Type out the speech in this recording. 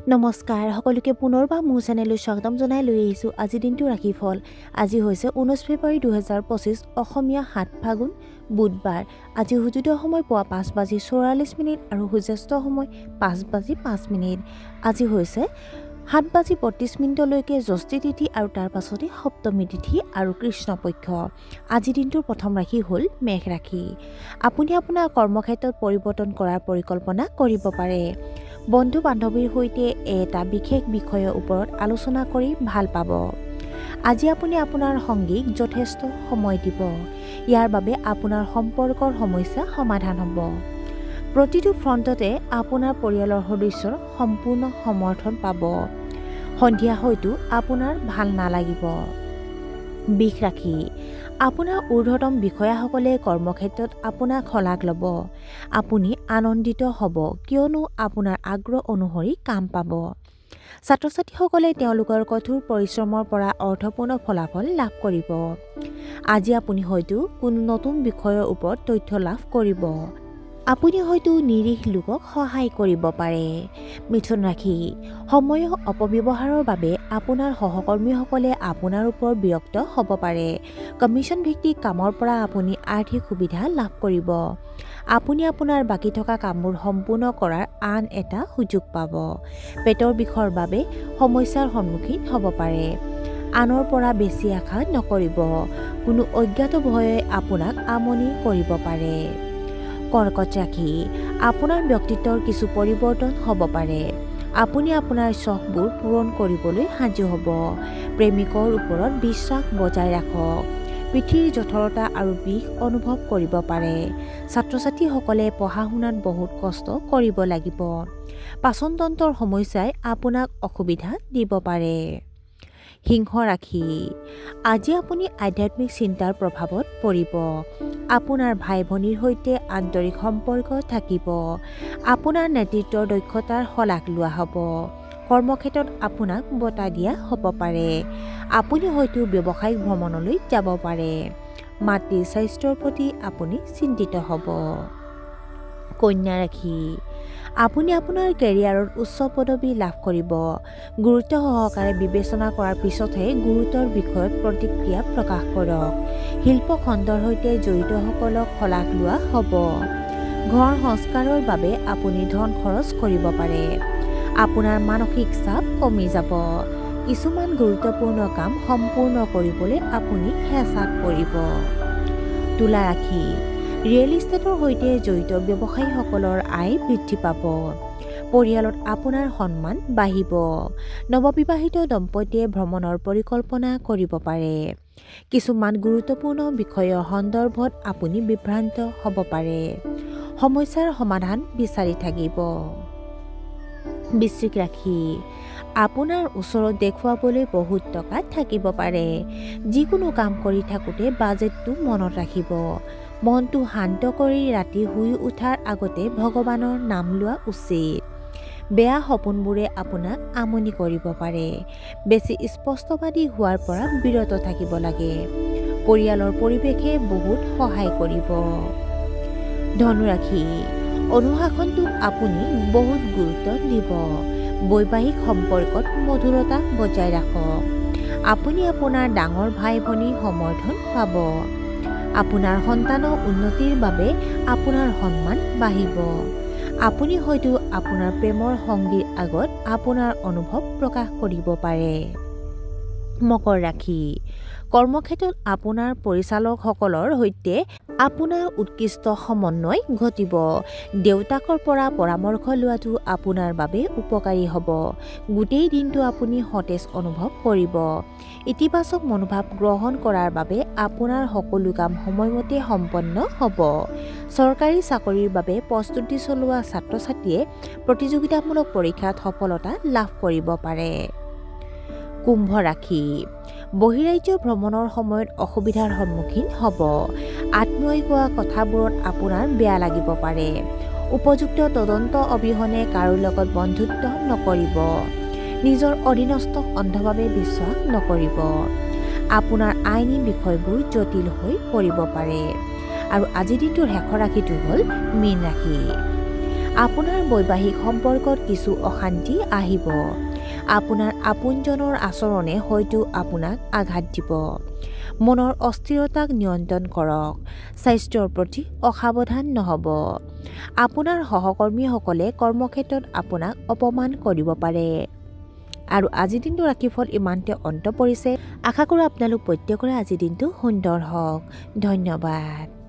নমস্কাৰ সকলোকে পুনৰবাৰ মোৰ চেনেললৈ স্বাগতম জনাই লৈ আহিছোঁ আজি দিনটো ৰাশিফল। আজি হৈছে 19 ফেব্ৰুৱাৰী 2025 অসমীয়া 7 ফাগুন বুধবাৰ। আজি সূৰ্যোদয় সময় পুৱা 5:44 আৰু সূৰ্যাস্ত সময় 5:05। আজি হৈছে 7:32লৈকে ষষ্ঠী তিথি আৰু তাৰ পাছতে সপ্তমী তিথি আৰু কৃষ্ণপক্ষ। আজি দিনটোৰ প্ৰথম ৰাশি হ'ল মেঘ ৰাশি। আপুনি আপোনাৰ কৰ্মক্ষেত্ৰত পৰিৱৰ্তন কৰাৰ পৰিকল্পনা কৰিব পাৰে। বন্ধু বান্ধৱীৰ সৈতে এটা বিশেষ বিষয়ৰ ওপৰত আলোচনা কৰি ভাল পাব। আজি আপুনি আপোনাৰ সংগীক যথেষ্ট সময় দিব। ইয়াৰ বাবে আপোনাৰ সম্পৰ্কৰ সমস্যা সমাধান হ'ব। প্ৰতিটো ফ্ৰণ্টতে আপোনাৰ পৰিয়ালৰ সদস্যৰ সম্পূৰ্ণ সমৰ্থন পাব। সন্ধিয়া হয়তো আপোনাৰ ভাল নালাগিব। বৃষ ৰাশি। আপোনাৰ ঊৰ্ধ্বতম বিষয়াসকলে কৰ্মক্ষেত্ৰত আপোনাক শলাগ ল'ব। আপুনি আনন্দিত হ'ব কিয়নো আপোনাৰ আগ্ৰহ অনুসৰি কাম পাব। ছাত্ৰ-ছাত্ৰীসকলে তেওঁলোকৰ কঠোৰ পৰিশ্ৰমৰ পৰা অৰ্থপূৰ্ণ ফলাফল লাভ কৰিব। আজি আপুনি হয়তো কোনো নতুন বিষয়ৰ ওপৰত তথ্য লাভ কৰিব। আপুনি হয়তো নিৰীহ লোকক সহায় কৰিব পাৰে। মিথুন ৰাশি। সময়ৰ অপব্যৱহাৰৰ বাবে আপোনাৰ সহকৰ্মীসকলে আপোনাৰ ওপৰত বিৰক্ত হ'ব পাৰে। কমিছন ভিত্তিক কামৰ পৰা আপুনি আৰ্থিক সুবিধা লাভ কৰিব। আপুনি আপোনাৰ বাকী থকা কামবোৰ সম্পূৰ্ণ কৰাৰ আন এটা সুযোগ পাব। পেটৰ বিষৰ বাবে সমস্যাৰ সন্মুখীন হ'ব পাৰে। আনৰ পৰা বেছি আশা নকৰিব। কোনো অজ্ঞাত ভয়ে আপোনাক আমনি কৰিব পাৰে। কৰ্কট ৰাশি। আপোনাৰ ব্যক্তিত্বৰ কিছু পৰিৱৰ্তন হ'ব পাৰে। আপুনি আপোনাৰ চখবোৰ পূৰণ কৰিবলৈ সাজু হ'ব। প্ৰেমিকৰ ওপৰত বিশ্বাস বজাই ৰাখক। পিঠিৰ জঠৰতা আৰু বিষ অনুভৱ কৰিব পাৰে। ছাত্ৰ-ছাত্ৰীসকলে পঢ়া-শুনাত বহুত কষ্ট কৰিব লাগিব। পাচনতন্ত্ৰৰ সমস্যাই আপোনাক অসুবিধা দিব পাৰে। সিংহ ৰাশি। আজি আপুনি আধ্যাত্মিক চিন্তাৰ প্ৰভাৱত পৰিব। আপোনাৰ ভাই-ভনীৰ সৈতে আন্তৰিক সম্পৰ্ক থাকিব। আপোনাৰ নেতৃত্বৰ দক্ষতাৰ শলাগ লোৱা হ'ব। কৰ্মক্ষেত্ৰত আপোনাক বঁটা দিয়া হ'ব পাৰে। আপুনি হয়তো ব্যৱসায়িক ভ্ৰমণলৈ যাব পাৰে। মাতৃৰ স্বাস্থ্যৰ প্ৰতি আপুনি চিন্তিত হ'ব। কন্যা ৰাশি। আপুনি আপোনাৰ কেৰিয়াৰত উচ্চ পদবী লাভ কৰিব। গুৰুত্ব সহকাৰে বিবেচনা কৰাৰ পিছতহে গুৰুতৰ বিষয়ত প্ৰতিক্ৰিয়া প্ৰকাশ কৰক। শিল্প খণ্ডৰ সৈতে জড়িতসকলক শলাগ লোৱা হ'ব। ঘৰ সংস্কাৰৰ বাবে আপুনি ধন খৰচ কৰিব পাৰে। আপোনাৰ মানসিক চাপ কমি যাব। কিছুমান গুৰুত্বপূৰ্ণ কাম সম্পূৰ্ণ কৰিবলৈ আপুনি হেঁচাত পৰিব। তুলা ৰাশি। ৰিয়েল ইষ্টেটৰ সৈতে জড়িত ব্যৱসায়ীসকলৰ আয় বৃদ্ধি পাব। পৰিয়ালত আপোনাৰ সন্মান বাঢ়িব। নৱবিবাহিত দম্পতীয়ে ভ্ৰমণৰ পৰিকল্পনা কৰিব পাৰে। কিছুমান গুৰুত্বপূৰ্ণ বিষয়ৰ সন্দৰ্ভত আপুনি বিভ্ৰান্ত হ'ব পাৰে। সমস্যাৰ সমাধান বিচাৰি থাকিব। বৃশ্চিক ৰাশি। আপোনাৰ ওচৰত দেখুৱাবলৈ বহুত টকা থাকিব পাৰে। যিকোনো কাম কৰি থাকোঁতে বাজেটটো মনত ৰাখিব। মনটো শান্ত কৰি ৰাতি শুই উঠাৰ আগতে ভগৱানৰ নাম লোৱা উচিত। বেয়া সপোনবোৰে আপোনাক আমনি কৰিব পাৰে। বেছি স্পষ্টবাদী হোৱাৰ পৰা বিৰত থাকিব লাগে। পৰিয়ালৰ পৰিৱেশে বহুত সহায় কৰিব। ধনু ৰাশি। অনুশাসনটোক আপুনি বহুত গুৰুত্ব দিব। বৈবাহিক সম্পৰ্কত মধুৰতা বজাই ৰাখক। আপুনি আপোনাৰ ডাঙৰ ভাই-ভনীৰ সমৰ্থন পাব। আপোনাৰ সন্তানৰ উন্নতিৰ বাবে আপোনাৰ সন্মান বাঢ়িব। আপুনি হয়তো আপোনাৰ প্ৰেমৰ সংগীৰ আগত আপোনাৰ অনুভৱ প্ৰকাশ কৰিব পাৰে। মকৰ ৰাশি। কৰ্মক্ষেত্ৰত আপোনাৰ পৰিচালকসকলৰ সৈতে আপোনাৰ উৎকৃষ্ট সমন্বয় ঘটিব। দেউতাকৰ পৰা পৰামৰ্শ লোৱাটো আপোনাৰ বাবে উপকাৰী হ'ব। গোটেই দিনটো আপুনি সতেজ অনুভৱ কৰিব। ইতিবাচক মনোভাৱ গ্ৰহণ কৰাৰ বাবে আপোনাৰ সকলো কাম সময়মতে সম্পন্ন হ'ব। চৰকাৰী চাকৰিৰ বাবে প্ৰস্তুতি চলোৱা ছাত্ৰ-ছাত্ৰীয়ে প্ৰতিযোগিতামূলক পৰীক্ষাত সফলতা লাভ কৰিব পাৰে। কুম্ভ ৰাশি। বহিৰাজ্য ভ্ৰমণৰ সময়ত অসুবিধাৰ সন্মুখীন হ'ব। আত্মীয়ই কোৱা কথাবোৰত আপোনাৰ বেয়া লাগিব পাৰে। উপযুক্ত তদন্ত অবিহনে কাৰো লগত বন্ধুত্ব নকৰিব। নিজৰ অধীনস্থক অন্ধভাৱে বিশ্বাস নকৰিব। আপোনাৰ আইনী বিষয়বোৰ জটিল হৈ পৰিব পাৰে। আৰু আজিৰ দিনটোৰ শেষৰ ৰাশিটো হ'ল মীন ৰাশি। আপোনাৰ বৈবাহিক সম্পৰ্কত কিছু অশান্তি আহিব। আপোনাৰ আপোনজনৰ আচৰণে হয়তো আপোনাক আঘাত দিব। মনৰ অস্থিৰতাক নিয়ন্ত্ৰণ কৰক। স্বাস্থ্যৰ প্ৰতি অসাৱধান নহ'ব। আপোনাৰ সহকৰ্মীসকলে কৰ্মক্ষেত্ৰত আপোনাক অপমান কৰিব পাৰে। আৰু আজিৰ দিনটো ৰাশিফল ইমানতে অন্ত পৰিছে। আশা কৰোঁ আপোনালোক প্ৰত্যেকৰে আজিৰ দিনটো সুন্দৰ হওক। ধন্যবাদ।